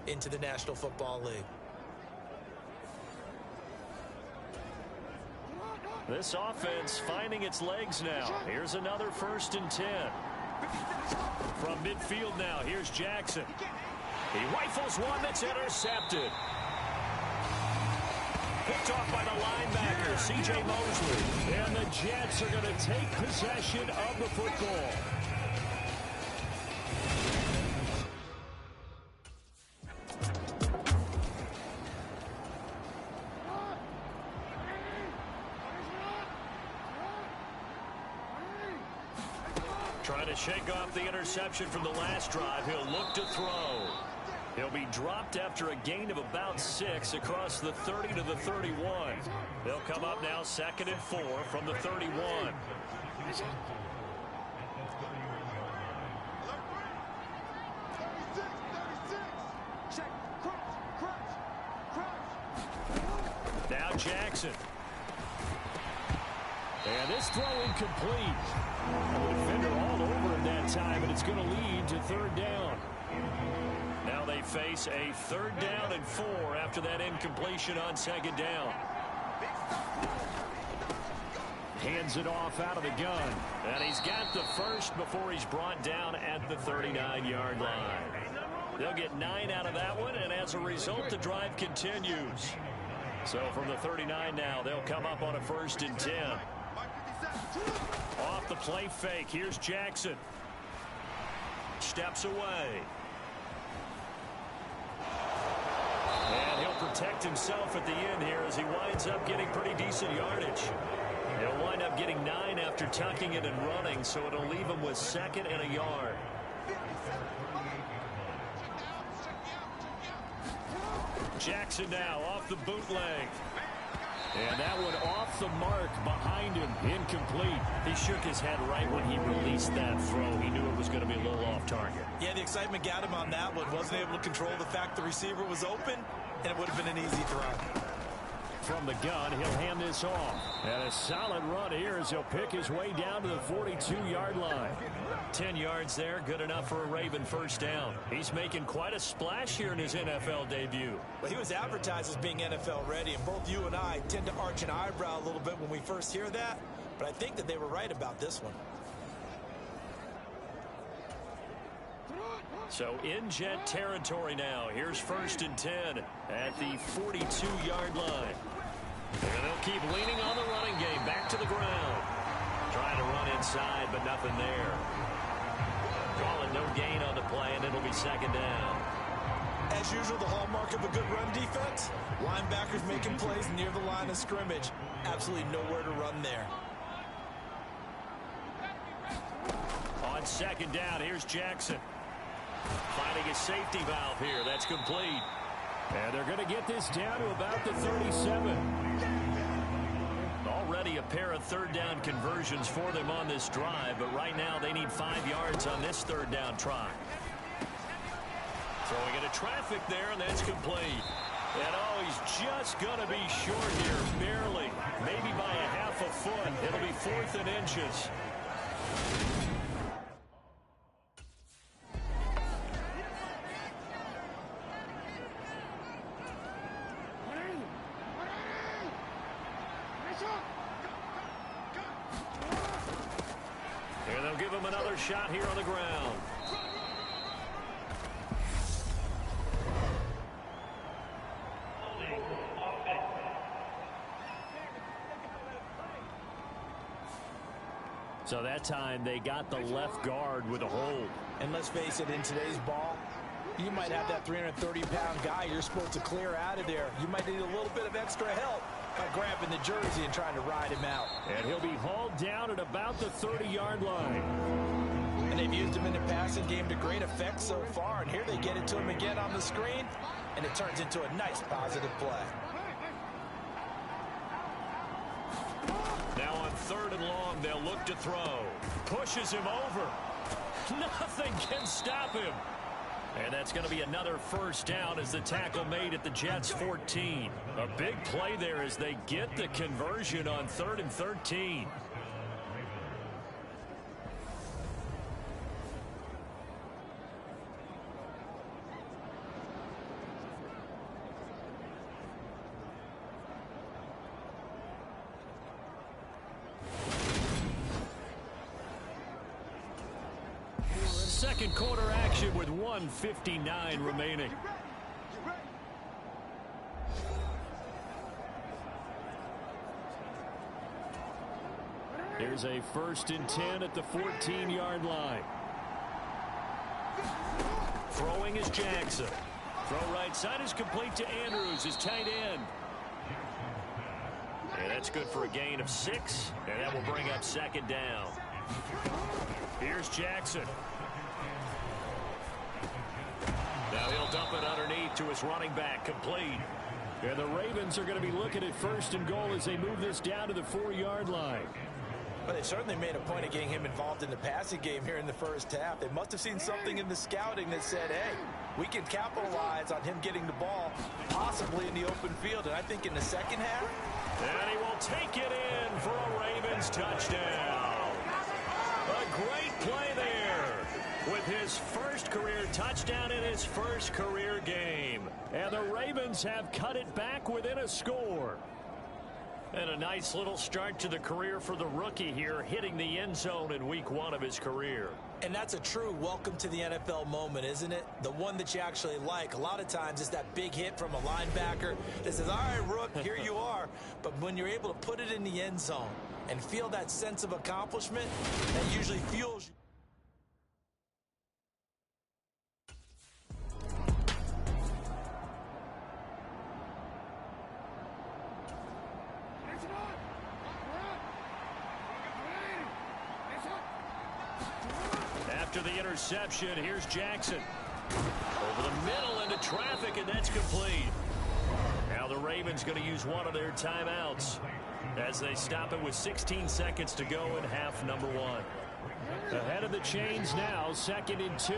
into the National Football League. This offense finding its legs now. Here's another 1st and 10. From midfield now, here's Jackson. He rifles one that's intercepted. Picked off by the linebacker, C.J. Mosley. And the Jets are going to take possession of the football. Trying to shake off the interception from the last drive. He'll look to throw. He'll be dropped after a gain of about 6 across the 30 to the 31. They'll come up now 2nd and 4 from the 31. Now Jackson. And this throw incomplete. The defender all over him that time, and it's going to lead to 3rd down. Now they face a 3rd down and 4 after that incompletion on 2nd down. Hands it off out of the gun. And he's got the first before he's brought down at the 39-yard line. They'll get 9 out of that one, and as a result, the drive continues. So from the 39 now, they'll come up on a 1st and 10. Off the play fake. Here's Jackson. Steps away. And he'll protect himself at the end here as he winds up getting pretty decent yardage. He'll wind up getting 9 after tucking it and running, so it'll leave him with 2nd and a yard. Jackson now off the bootleg. And that one off the mark behind him, incomplete. He shook his head right when he released that throw. He knew it was going to be a little off target. Yeah, the excitement got him on that one. Wasn't able to control the fact the receiver was open, and it would have been an easy throw. From the gun, he'll hand this off. And a solid run here as he'll pick his way down to the 42-yard line. 10 yards there, good enough for a Raven 1st down. He's making quite a splash here in his NFL debut. Well, he was advertised as being NFL ready, and both you and I tend to arch an eyebrow a little bit when we first hear that, but I think that they were right about this one. So in Jet territory now. Here's 1st and 10 at the 42-yard line. And they'll keep leaning on the running game. Back to the ground. Trying to run inside, but nothing there. Calling no gain on the play, and it'll be 2nd down. As usual, the hallmark of a good run defense, linebackers making plays near the line of scrimmage. Absolutely nowhere to run there. On 2nd down, here's Jackson. Finding a safety valve here. That's complete. And they're going to get this down to about the 37. Already a pair of 3rd down conversions for them on this drive, but right now they need 5 yards on this 3rd down try. Throwing into traffic there, and that's complete. And oh, he's just going to be short here, barely. Maybe by a half a foot. It'll be 4th and inches. Here they'll give him another shot here on the ground. So that time they got the left guard with a hold. And let's face it, in today's ball, you might have that 330-pound guy you're supposed to clear out of there. You might need a little bit of extra help by grabbing the jersey and trying to ride him out. And he'll be hauled down at about the 30-yard line. And they've used him in the passing game to great effect so far. And here they get it to him again on the screen, and it turns into a nice positive play. Now on 3rd and long, they'll look to throw. Pushes him over. Nothing can stop him. And that's going to be another 1st down as the tackle made at the Jets' 14. A big play there as they get the conversion on 3rd and 13. second quarter action with 1:59 remaining. Here's a 1st and 10 at the 14-yard line. Throwing is Jackson. Throw right side is complete to Andrews, his tight end. And that's good for a gain of 6, and that will bring up 2nd down. Here's Jackson. Now he'll dump it underneath to his running back, complete. And the Ravens are going to be looking at 1st and goal as they move this down to the 4-yard line. But they certainly made a point of getting him involved in the passing game here in the first half. They must have seen something in the scouting that said, hey, we can capitalize on him getting the ball, possibly in the open field. And I think in the second half. And he will take it in for a Ravens touchdown. A great play there with his first career touchdown in his first career game. And the Ravens have cut it back within a score. And a nice little start to the career for the rookie here, hitting the end zone in week 1 of his career. And that's a true welcome to the NFL moment, isn't it? The one that you actually like. A lot of times it's that big hit from a linebacker that says, all right, Rook, here you are. But when you're able to put it in the end zone and feel that sense of accomplishment, that usually fuels you. After the interception, here's Jackson. Over the middle into traffic, and that's complete. Now the Ravens going to use one of their timeouts as they stop it with 16 seconds to go in half number 1. Ahead of the chains now, 2nd and 2.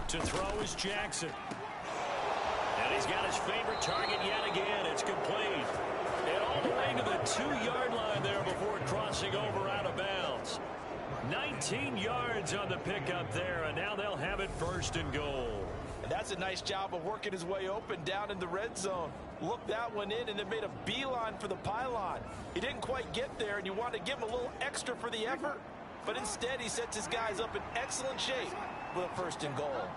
To throw is Jackson. And he's got his favorite target yet again. It's complete. And all the way to the 2-yard line there before crossing over out of bounds. 19 yards on the pickup there, and now they'll have it 1st and goal. And that's a nice job of working his way open down in the red zone. Looked that one in and then made a beeline for the pylon. He didn't quite get there, and you want to give him a little extra for the effort. But instead, he sets his guys up in excellent shape with a 1st and goal.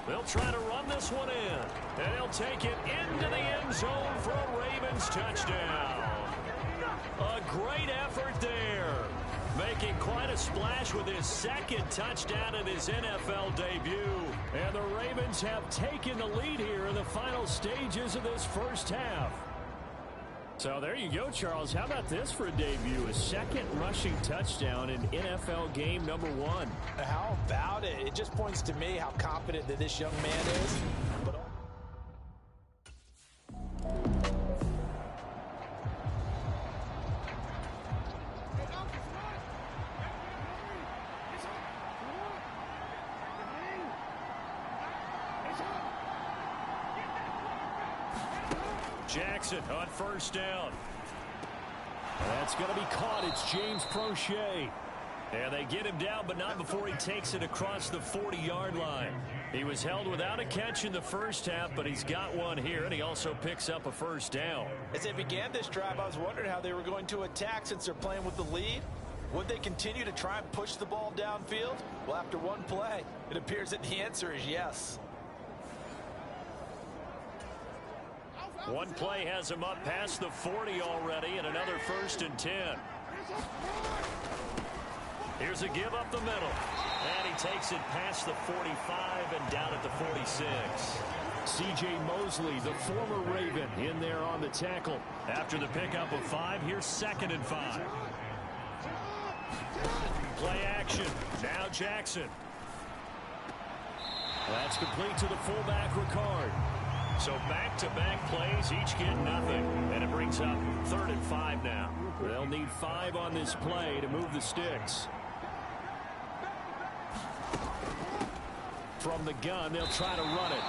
They'll try to run this one in, and he'll take it into the end zone for a Ravens touchdown. A great effort there, making quite a splash with his 2nd touchdown in his NFL debut. And the Ravens have taken the lead here in the final stages of this first half. So there you go, Charles. How about this for a debut? A 2nd rushing touchdown in NFL game number 1. How about it? It just points to me how confident that this young man is. But Jackson on 1st down. That's going to be caught. It's James Prochet. And they get him down, but not before he takes it across the 40-yard line. He was held without a catch in the first half, but he's got one here, and he also picks up a 1st down. As they began this drive, I was wondering how they were going to attack since they're playing with the lead. Would they continue to try and push the ball downfield? Well, after one play, it appears that the answer is yes. One play has him up past the 40 already, and another 1st and 10. Here's a give up the middle. And he takes it past the 45 and down at the 46. C.J. Mosley, the former Raven, in there on the tackle. After the pickup of 5, here's 2nd and 5. Play action. Now Jackson. That's complete to the fullback, Ricard. So back-to-back plays, each get nothing. And it brings up 3rd and 5 now. They'll need 5 on this play to move the sticks. From the gun, they'll try to run it.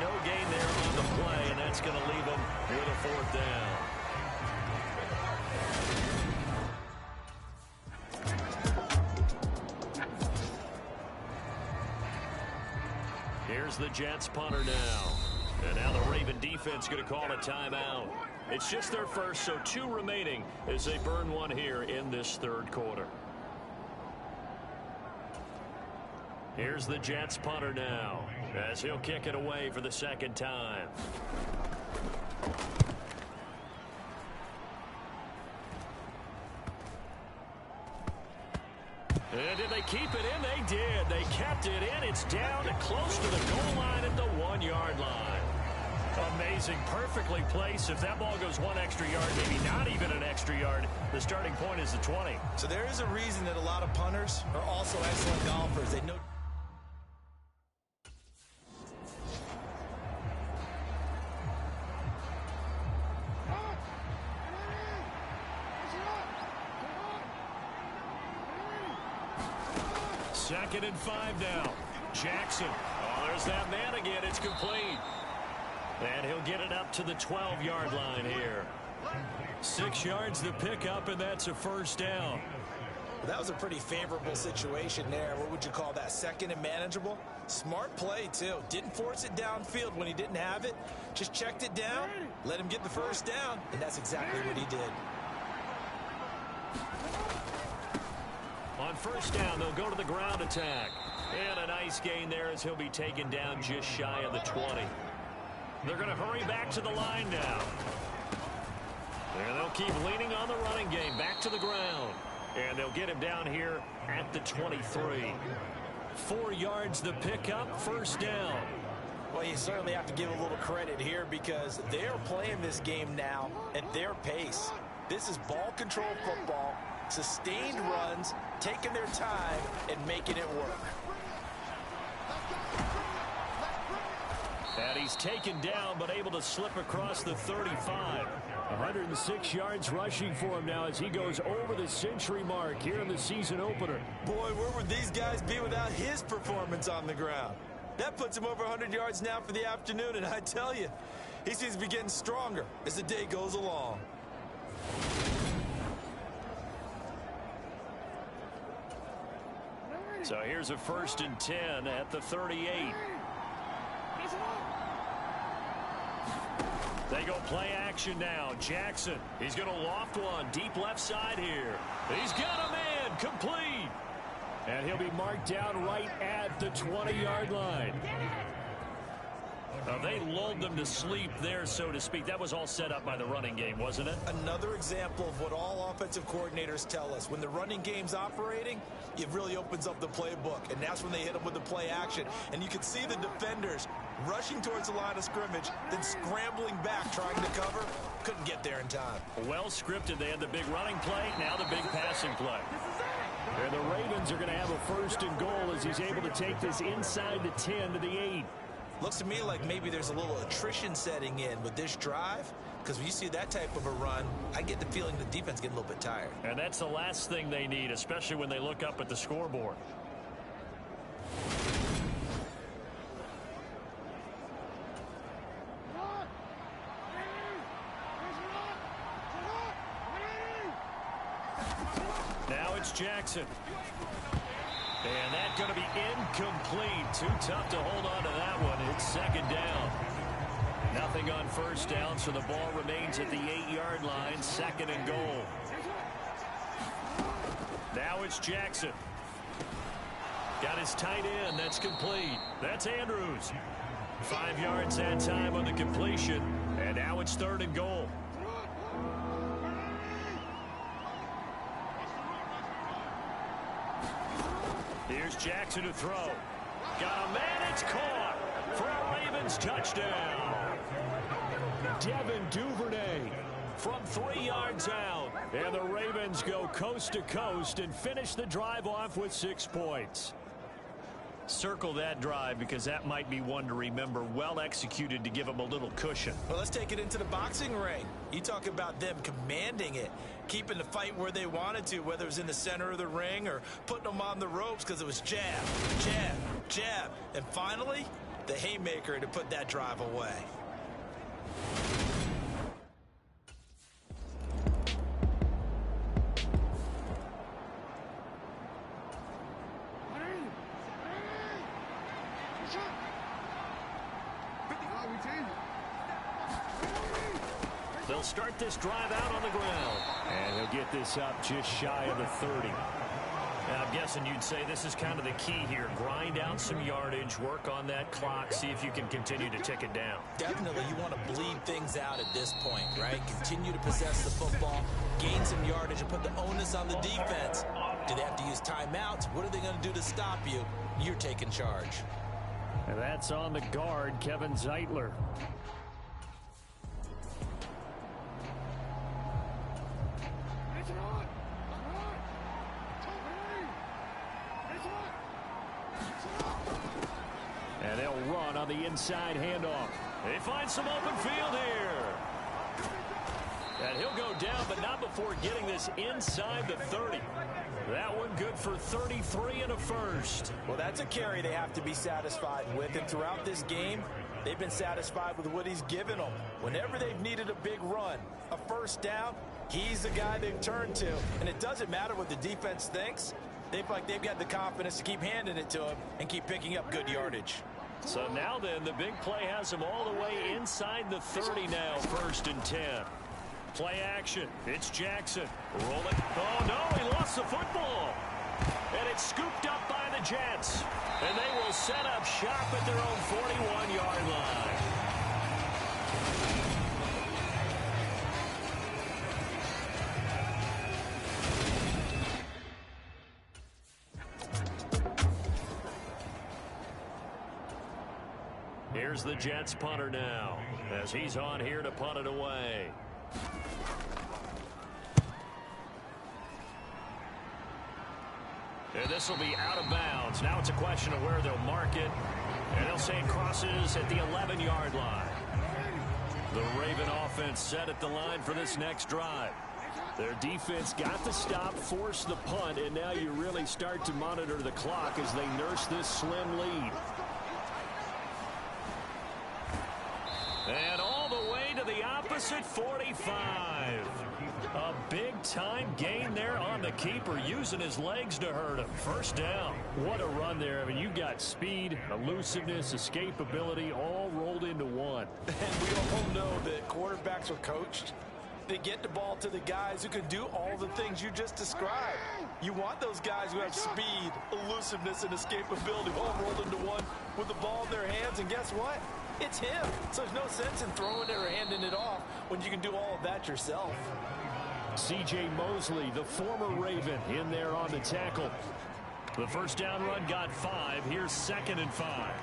No gain there on the play, and that's going to leave them with a 4th down. Here's the Jets punter now. And now the Raven defense going to call a timeout. It's just their first, so 2 remaining as they burn one here in this third quarter. Here's the Jets punter now as he'll kick it away for the second time. And did they keep it in? They did. They kept it in. It's down close to the goal line at the 1-yard line. Amazing. Perfectly placed. If that ball goes 1 extra yard, maybe not even an extra yard, the starting point is the 20. So there is a reason that a lot of punters are also excellent golfers. They know. Second and 5 now. Jackson. Oh, there's that man again. It's complete. And he'll get it up to the 12-yard line here. 6 yards the pickup, and that's a first down. That was a pretty favorable situation there. What would you call that? Second and manageable? Smart play, too. Didn't force it downfield when he didn't have it. Just checked it down, let him get the first down, and that's exactly what he did. On first down, they'll go to the ground attack. And a nice gain there as he'll be taken down just shy of the 20. They're going to hurry back to the line now. And they'll keep leaning on the running game back to the ground. And they'll get him down here at the 23. 4 yards the pickup, first down. Well, you certainly have to give a little credit here because they're playing this game now at their pace. This is ball control football, sustained runs, taking their time, and making it work. And he's taken down, but able to slip across the 35. 106 yards rushing for him now as he goes over the century mark here in the season opener. Boy, where would these guys be without his performance on the ground? That puts him over 100 yards now for the afternoon, and I tell you, he seems to be getting stronger as the day goes along. So here's a 1st and 10 at the 38. They go play action now. Jackson, he's going to loft one deep left side here. He's got a man, complete. And he'll be marked down right at the 20-yard line. They lulled them to sleep there, so to speak. That was all set up by the running game, wasn't it? Another example of what all offensive coordinators tell us. When the running game's operating, it really opens up the playbook, and that's when they hit them with the play action. And you can see the defenders rushing towards the line of scrimmage, then scrambling back, trying to cover. Couldn't get there in time. Well scripted. They had the big running play, now the big passing play. And the Ravens are going to have a 1st and goal as he's able to take this inside the 10 to the 8. Looks to me like maybe there's a little attrition setting in with this drive, because when you see that type of a run, I get the feeling the defense getting a little bit tired. And that's the last thing they need, especially when they look up at the scoreboard. Now it's Jackson. And that's going to be incomplete. Too tough to hold on to that one. It's 2nd down. Nothing on 1st down, so the ball remains at the 8-yard line. 2nd and goal. Now it's Jackson. Got his tight end. That's complete. That's Andrews. 5 yards that time on the completion. And now it's 3rd and goal. Here's Jackson to throw. Got a man, it's caught for a Ravens touchdown. Devin Duvernay from 3 yards out. And the Ravens go coast to coast and finish the drive off with 6 points. Circle that drive because that might be one to remember. Well executed to give them a little cushion. Well, let's take it into the boxing ring. You talk about them commanding it, keeping the fight where they wanted to, whether it was in the center of the ring or putting them on the ropes because it was jab, jab, jab. And finally, the haymaker to put that drive away. They'll start this drive out on the ground. And he'll get this up just shy of the 30. Now, I'm guessing you'd say this is kind of the key here. Grind out some yardage, work on that clock, see if you can continue to tick it down. Definitely, you want to bleed things out at this point, right? Continue to possess the football, gain some yardage, and put the onus on the defense. Do they have to use timeouts? What are they going to do to stop you? You're taking charge. And that's on the guard, Kevin Zeitler. And they'll run on the inside handoff. They find some open field here. And he'll go down, but not before getting this inside the 30. That one good for 33 and a first. Well, that's a carry they have to be satisfied with. And throughout this game, they've been satisfied with what he's given them. Whenever they've needed a big run, a first down, he's the guy they've turned to. And it doesn't matter what the defense thinks. They feel like they've got the confidence to keep handing it to him and keep picking up good yardage. So now then, the big play has him all the way inside the 30 now, 1st and 10. Play action. It's Jackson. Rolling. Oh, no, he lost the football. And it's scooped up by the Jets. And they will set up shop at their own 41-yard line. Here's the Jets punter now, as he's on here to punt it away. And this will be out of bounds. Now it's a question of where they'll mark it. And they'll say it crosses at the 11-yard line. The Raven offense set at the line for this next drive. Their defense got the stop, forced the punt, and now you really start to monitor the clock as they nurse this slim lead. And all the way to the opposite 45. A big-time gain there on the keeper, using his legs to hurt him. First down. What a run there. I mean, you've got speed, elusiveness, escapability, all rolled into one. And we all know that quarterbacks are coached. They get the ball to the guys who can do all the things you just described. You want those guys who have speed, elusiveness, and escapability all rolled into one with the ball in their hands. And guess what? It's him. So there's no sense in throwing it or handing it off when you can do all of that yourself. C.J. Mosley, the former Raven, in there on the tackle. The first down run got 5. Here's 2nd and 5.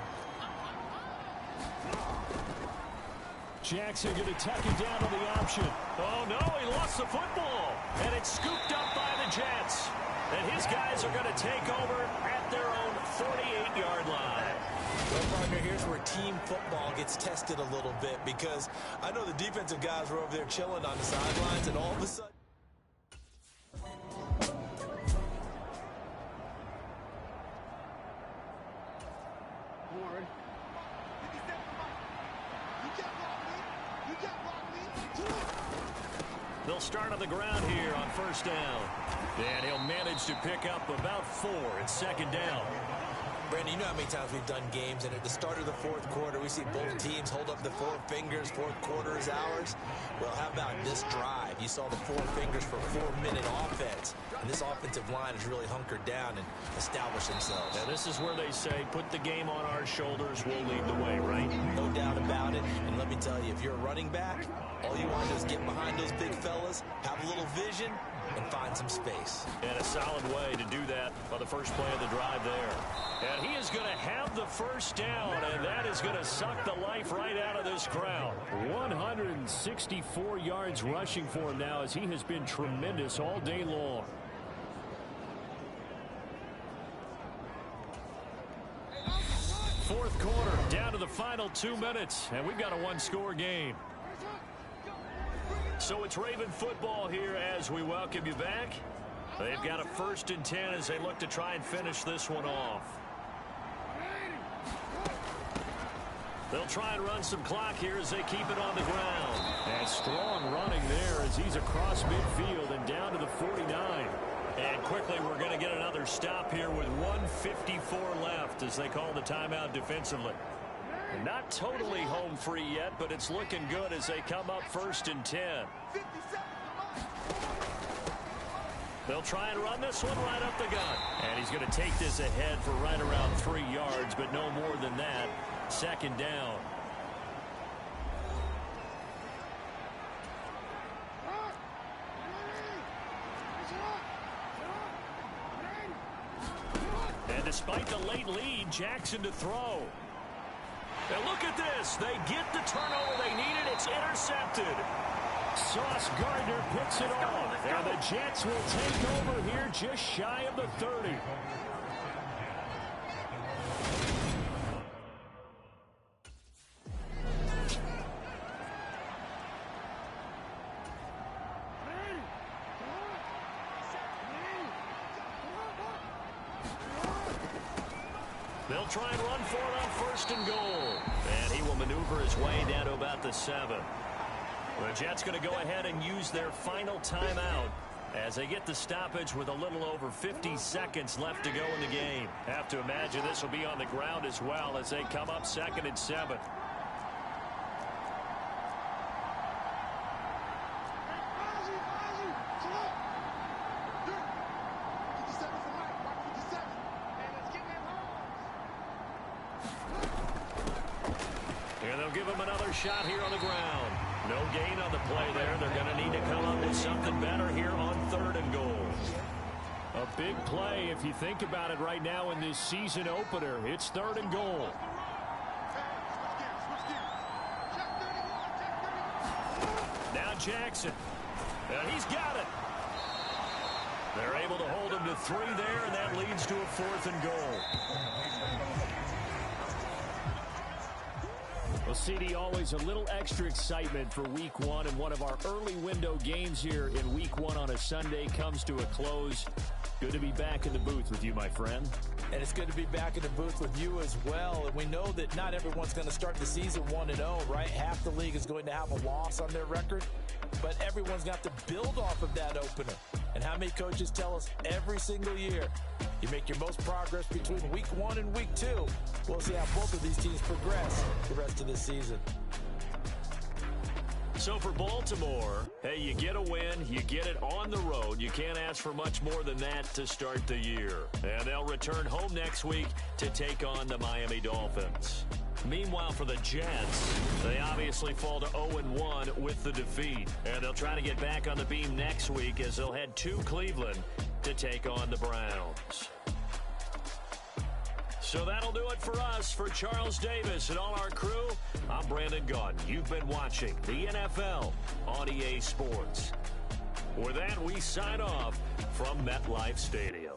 Jackson going to tuck it down on the option. Oh, no, he lost the football. And it's scooped up by the Jets. And his guys are going to take over at their own 48-yard line. Well, partner, here's where team football gets tested a little bit, because I know the defensive guys were over there chilling on the sidelines, and all of a sudden... They'll start on the ground here on first down. And he'll manage to pick up about 4 at 2nd down. Brandon, you know how many times we've done games, and at the start of the 4th quarter, we see both teams hold up the 4 fingers, 4th quarter is ours. Well, how about this drive? You saw the 4 fingers for 4-minute offense, and this offensive line has really hunkered down and established themselves. Now, this is where they say, put the game on our shoulders, we'll lead the way, right? No doubt about it, and let me tell you, if you're a running back, all you want to do is get behind those big fellas, have a little vision, and find some space. And a solid way to do that on the first play of the drive there. And he is going to have the first down, and that is going to suck the life right out of this crowd. 164 yards rushing for him now, as he has been tremendous all day long. Fourth quarter, down to the final 2 minutes, and we've got a 1-score game. So it's Raven football here as we welcome you back. They've got a 1st and 10 as they look to try and finish this one off. They'll try and run some clock here as they keep it on the ground. And strong running there as he's across midfield and down to the 49. And quickly we're going to get another stop here with 1:54 left as they call the timeout defensively. Not totally home free yet, but it's looking good as they come up 1st and 10. They'll try and run this one right up the gut. And he's going to take this ahead for right around 3 yards, but no more than that. 2nd down. And despite the late lead, Jackson to throw. And look at this. They get the turnover they needed. It's intercepted. Sauce Gardner picks it off. And the Jets will take over here just shy of the 30. They'll try and run for it on 1st and goal. And he will maneuver his way down to about the 7. The Jets going to go ahead and use their final timeout as they get the stoppage with a little over 50 seconds left to go in the game. Have to imagine this will be on the ground as well as they come up 2nd and 7. And they'll give him another shot here on the ground. No gain on the play there. They're going to need to come up with something better here on 3rd and goal. A big play if you think about it right now in this season opener. It's 3rd and goal. Now Jackson. And he's got it. They're able to hold him to 3 there, and that leads to a 4th and goal. Well, CD, always a little extra excitement for Week 1, and one of our early window games here in Week 1 on a Sunday comes to a close. Good to be back in the booth with you, my friend. And it's good to be back in the booth with you as well. And we know that not everyone's going to start the season 1-0, right? Half the league is going to have a loss on their record, but everyone's got to build off of that opener. And how many coaches tell us every single year, you make your most progress between Week 1 and Week 2. We'll see how both of these teams progress the rest of this season. So for Baltimore, hey, you get a win, you get it on the road. You can't ask for much more than that to start the year. And they'll return home next week to take on the Miami Dolphins. Meanwhile, for the Jets, they obviously fall to 0-1 with the defeat. And they'll try to get back on the beam next week as they'll head to Cleveland to take on the Browns. So that'll do it for us. For Charles Davis and all our crew, I'm Brandon Gaudin. You've been watching the NFL on EA Sports. With that, we sign off from MetLife Stadium.